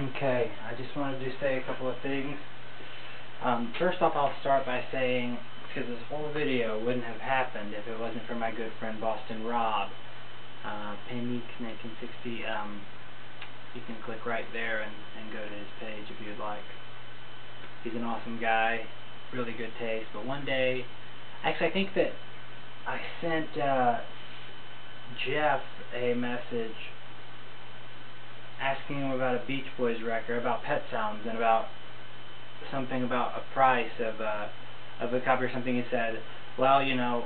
Okay, I just wanted to say a couple of things. First off, I'll start by saying, because this whole video wouldn't have happened if it wasn't for my good friend Boston Rob, Panique 1960. You can click right there and go to his page if you'd like. He's an awesome guy, really good taste. But one day, actually I think that I sent Jeff a message asking him about a Beach Boys record, about Pet Sounds, and about something about a price of a copy or something. He said, well, you know,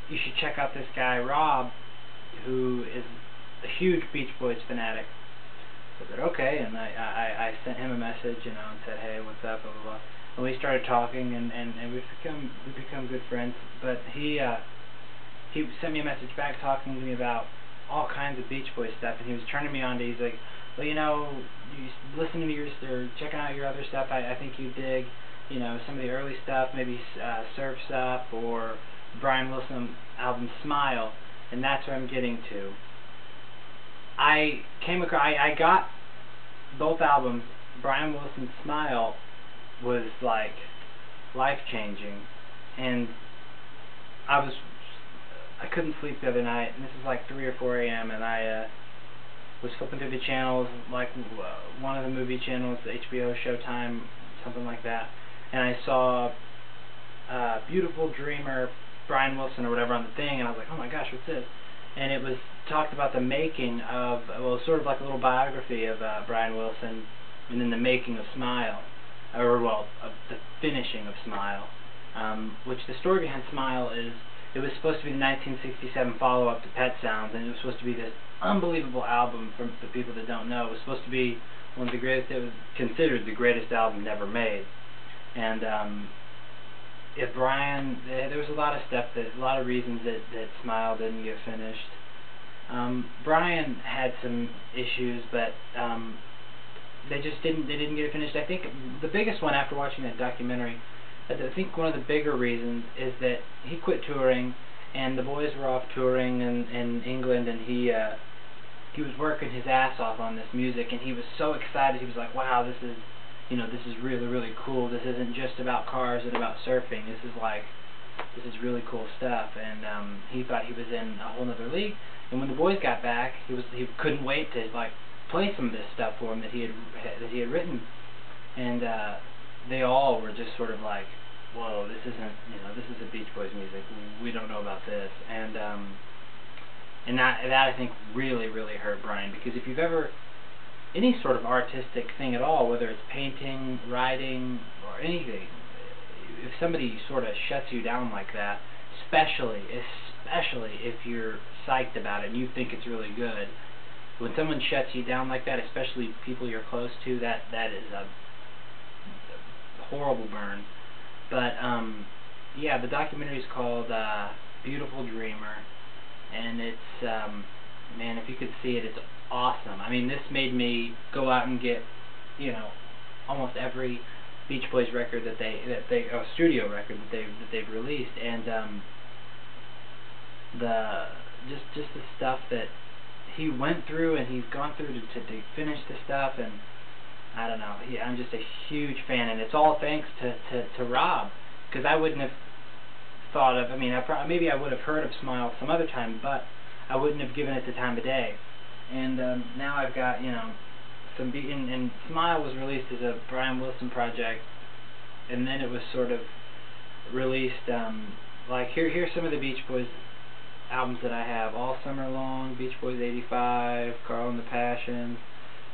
you should check out this guy Rob, who is a huge Beach Boys fanatic. So I said, okay, and I sent him a message, you know, and said, hey, what's up, blah, blah, blah. And we started talking, and we've become good friends. But he sent me a message back talking to me about all kinds of Beach Boys stuff, and he was turning me on to, he's like, well, you know, you listening to your, or checking out your other stuff, I think you dig, you know, some of the early stuff, maybe Surf's Up, or Brian Wilson album SMiLE, and that's what I'm getting to. I came across, I got both albums. Brian Wilson's SMiLE was like life-changing, and I couldn't sleep the other night, and this is like 3 or 4 a.m., and I was flipping through the channels, like one of the movie channels, the HBO, Showtime, something like that, and I saw Beautiful Dreamer, Brian Wilson or whatever on the thing, and I was like, oh my gosh, what's this? And it was talked about the making of, well, sort of like a little biography of Brian Wilson, and then the making of SMiLE, or well, of the finishing of SMiLE, which the story behind SMiLE is, it was supposed to be the 1967 follow-up to Pet Sounds, and it was supposed to be this unbelievable album. For the people that don't know, it was supposed to be one of the greatest, it was considered the greatest album ever made. And if Brian, there was a lot of stuff, a lot of reasons that SMiLE didn't get finished. Brian had some issues, but they didn't get it finished. I think the biggest one, after watching that documentary, I think one of the bigger reasons is that he quit touring, and the boys were off touring in England, and he was working his ass off on this music, and he was so excited. He was like, wow, this is, you know, this is really, really cool. This isn't just about cars and about surfing. This is really cool stuff. And he thought he was in a whole other league. And when the boys got back, he couldn't wait to like play some of this stuff for him that he had written. And they all were just sort of like, whoa, this isn't, you know, this is a Beach Boys music. We don't know about this. And that I think really, really hurt Brian, because if you've ever, any sort of artistic thing at all, whether it's painting, writing, or anything, if somebody sort of shuts you down like that, especially if you're psyched about it and you think it's really good, when someone shuts you down like that, especially people you're close to, that is a horrible burn. But yeah, the documentary is called Beautiful Dreamer, and it's man, if you could see it, it's awesome. I mean, this made me go out and get, you know, almost every Beach Boys record that they studio record that they've released, and just the stuff that he went through and he's gone through to finish the stuff, and I don't know. I'm just a huge fan, and it's all thanks to Rob, because I wouldn't have thought of. I mean, maybe I would have heard of SMiLE some other time, but I wouldn't have given it the time of day. And now I've got, you know, some and SMiLE was released as a Brian Wilson project, and then it was sort of released. Like here's some of the Beach Boys albums that I have: All Summer Long, Beach Boys '85, Carl and the Passions,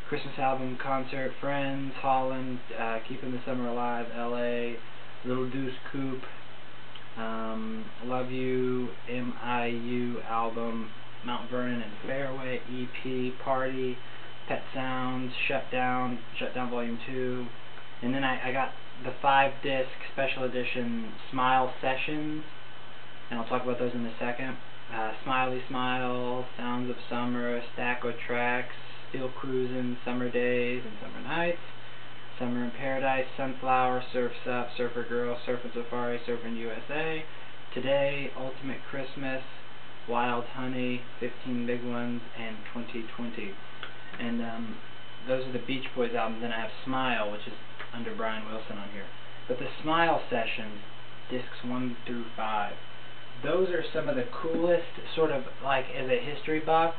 Christmas Album Concert, Friends, Holland, Keeping the Summer Alive, L.A., Little Deuce Coupe, Love You, MIU album, Mount Vernon and Fairway, EP, Party, Pet Sounds, Shutdown Volume 2, and then I got the 5-disc special edition SMiLE Sessions, and I'll talk about those in a second. Smiley Smile, Sounds of Summer, Stack of Tracks, Still Cruisin', Summer Days and Summer Nights, Summer in Paradise, Sunflower, Surf's Up, Surfer Girl, Surfin' Safari, Surfin' USA, Today, Ultimate Christmas, Wild Honey, 15 Big Ones, and 2020. And those are the Beach Boys albums. Then I have SMiLE, which is under Brian Wilson on here. But the SMiLE sessions, discs 1 through 5, those are some of the coolest, sort of like as a history buff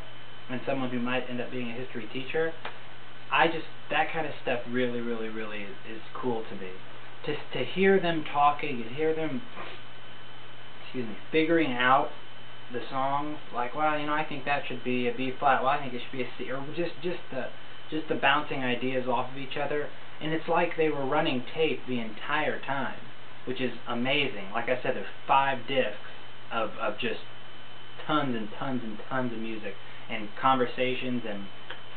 and someone who might end up being a history teacher, that kind of stuff really, really, really is cool to me. To hear them talking and hear them, figuring out the songs, like, well, I think that should be a B flat. Well, I think it should be a C, or just the bouncing ideas off of each other. And it's like they were running tape the entire time, which is amazing. Like I said, there's 5 discs of just tons and tons and tons of music and conversations and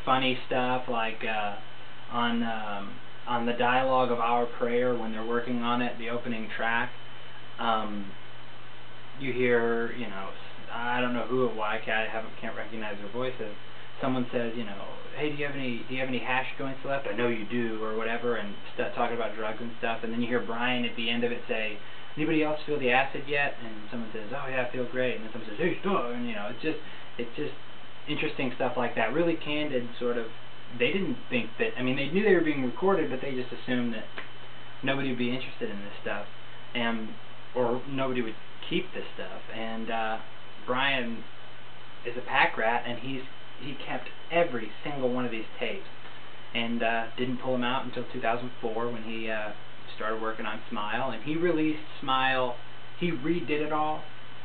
funny stuff, like on the dialogue of Our Prayer when they're working on it, the opening track. You hear, I don't know who it was. I can't recognize their voices. Someone says, hey, do you have any hash joints left? I know you do, or whatever, and talking about drugs and stuff. And then you hear Brian at the end of it say, anybody else feel the acid yet? And someone says, oh yeah, I feel great. And then someone says, hey, stop. And it's just interesting stuff like that. Really candid, sort of. They didn't think that. I mean, they knew they were being recorded, but they just assumed that nobody would be interested in this stuff, or nobody would keep this stuff. And Brian is a pack rat, and he kept every single one of these tapes, and didn't pull them out until 2004 when he started working on SMiLE. And he released SMiLE. He redid it all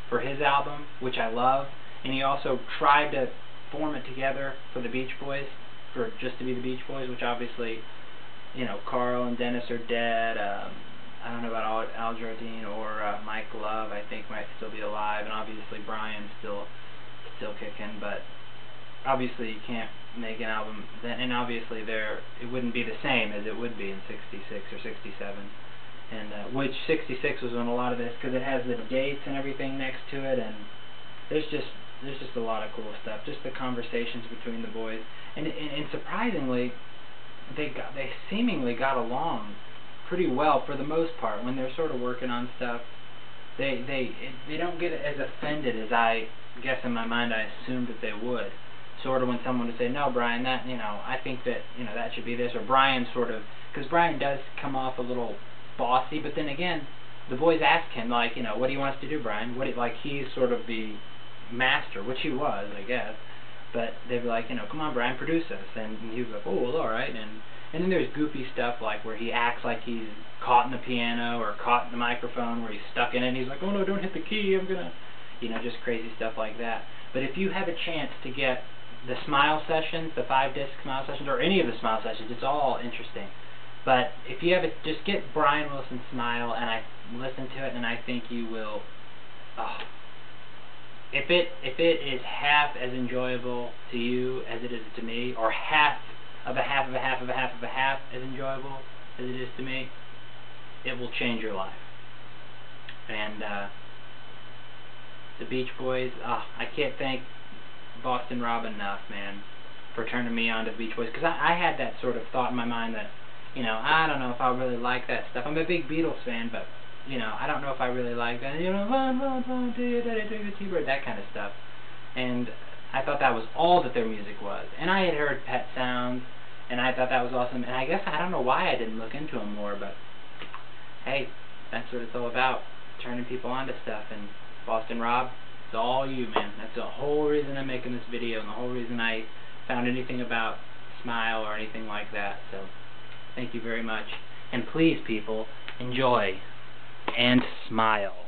for his album, which I love, and he also tried to form it together for the Beach Boys, for just to be the Beach Boys, which obviously, Carl and Dennis are dead. I don't know about Al Jardine or Mike Love. I think might still be alive, and obviously Brian's still kicking. But obviously you can't make an album then, and obviously it wouldn't be the same as it would be in '66 or '67, and which '66 was when a lot of this, because it has the dates and everything next to it, and there's just a lot of cool stuff. Just the conversations between the boys, and surprisingly, they seemingly got along pretty well for the most part when they're sort of working on stuff. They don't get as offended as I guess in my mind I assumed that they would. Sort of when someone would say, no, Brian, that I think that that should be this, or Brian sort of, because Brian does come off a little bossy, but then again, the boys ask him, like, what do you want us to do, Brian? Like he's sort of the master, which he was, I guess. But they'd be like, come on, Brian, produce us. And he was like, oh, well, all right. And then there's goofy stuff like where he acts like he's caught in the piano or caught in the microphone where he's stuck in it, and he's like, oh no, don't hit the key, I'm gonna, just crazy stuff like that. But if you have a chance to get the SMiLE sessions, the 5-disc SMiLE sessions, or any of the SMiLE sessions, it's all interesting. But if you have it, just get Brian Wilson SMiLE, and I listen to it, and I think you will. If it is half as enjoyable to you as it is to me, or half of a half of a half of a half of a half as enjoyable as it is to me, it will change your life. And the Beach Boys, I can't thank Boston Rob enough, man, for turning me on to the Beach Boys, because I had that sort of thought in my mind that, I don't know if I really like that stuff. I'm a big Beatles fan, but I don't know if I really like that, that kind of stuff. And I thought that was all that their music was. And I had heard Pet Sounds, and I thought that was awesome. And I guess I don't know why I didn't look into them more, but hey, that's what it's all about, turning people on to stuff. And Boston Rob, it's all you, man. That's the whole reason I'm making this video, and the whole reason I found anything about SMiLE or anything like that. So thank you very much. And please, people, enjoy and smile.